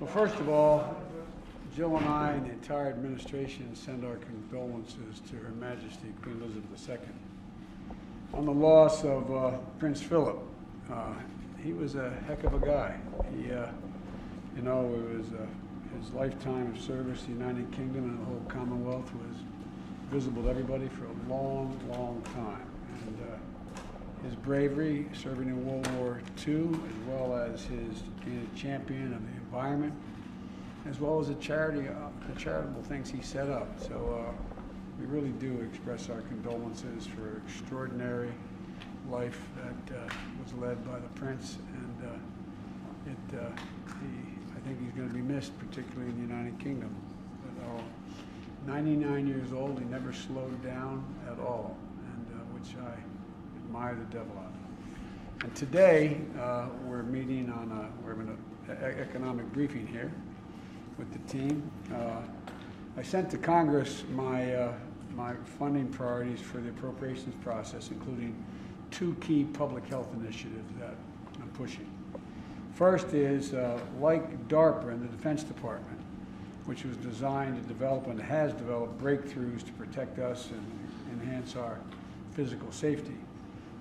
Well, first of all, Jill and I and the entire administration send our condolences to Her Majesty Queen Elizabeth II on the loss of Prince Philip. He was a heck of a guy. He, it was his lifetime of service to the United Kingdom and the whole Commonwealth was visible to everybody for a long, long time. And his bravery serving in World War II, as well as his being a champion of the environment, as well as the charitable things he set up. So we really do express our condolences for extraordinary life that was led by the Prince, and I think he's going to be missed, particularly in the United Kingdom. But 99 years old, he never slowed down at all, and which I admire the devil out of. And today we're meeting on we're having an economic briefing here with the team. I sent to Congress my funding priorities for the appropriations process, including two key public health initiatives that I'm pushing. First is, like DARPA in the Defense Department, which was designed to develop and has developed breakthroughs to protect us and enhance our physical safety.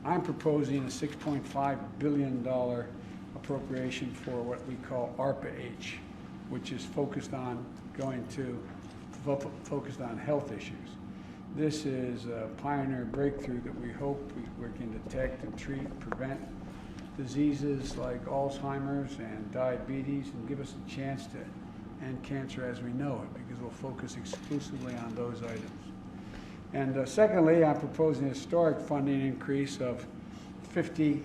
I'm proposing a $6.5 billion appropriation for what we call ARPA-H, which is focused on focused on health issues. This is a pioneer breakthrough that we hope we can detect and treat and prevent diseases like Alzheimer's and diabetes and give us a chance to end cancer as we know it, because we'll focus exclusively on those items. And secondly, I'm proposing a historic funding increase of 50%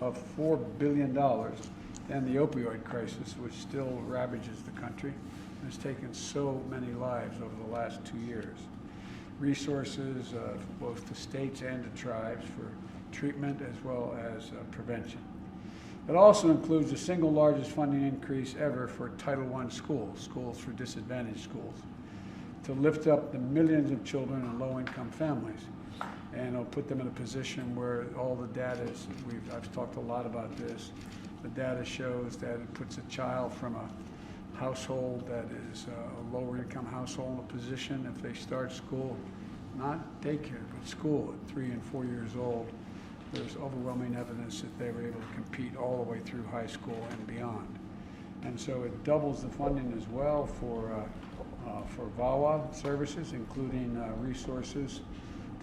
of $4 billion and the opioid crisis, which still ravages the country and has taken so many lives over the last 2 years. Resources both to states and to tribes for treatment as well as prevention. It also includes the single largest funding increase ever for Title I schools for disadvantaged schools, to lift up the millions of children in low-income families. And it'll put them in a position where all the data is, I've talked a lot about this, the data shows that it puts a child from a household that is a lower income household in a position, if they start school, not daycare, but school at 3 and 4 years old, there's overwhelming evidence that they were able to compete all the way through high school and beyond. And so it doubles the funding as well for VAWA services, including resources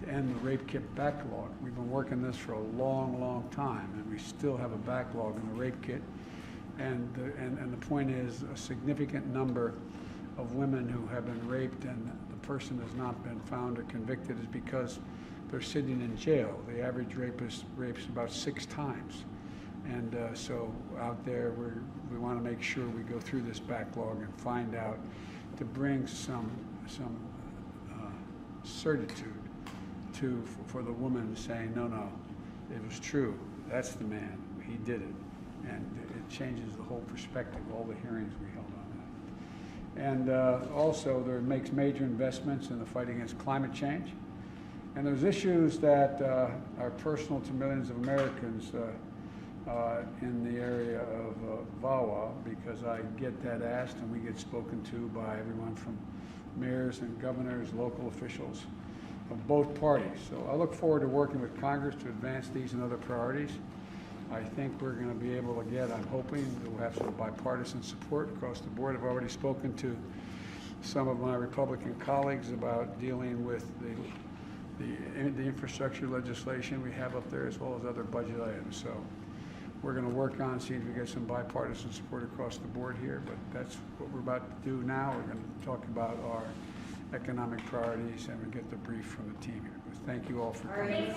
to end the rape kit backlog. We've been working this for a long, long time, and we still have a backlog in the rape kit. And the point is, a significant number of women who have been raped and the person has not been found or convicted is because they're sitting in jail. The average rapist rapes about 6 times. And so out there, we want to make sure we go through this backlog and find out, to bring some certitude for the woman saying, no, it was true. That's the man. He did it. And it changes the whole perspective, all the hearings we held on that. And also, there makes major investments in the fight against climate change. And there's issues that are personal to millions of Americans in the area of VAWA, because I get that asked and we get spoken to by everyone from mayors and governors, local officials of both parties. So I look forward to working with Congress to advance these and other priorities. I think we're going to be able to get, I'm hoping we'll have some bipartisan support across the board. I've already spoken to some of my Republican colleagues about dealing with the infrastructure legislation we have up there, as well as other budget items. So we're going to work on, see if we get some bipartisan support across the board here, but that's what we're about to do now. We're going to talk about our economic priorities and we get the brief from the team here. But thank you all for coming.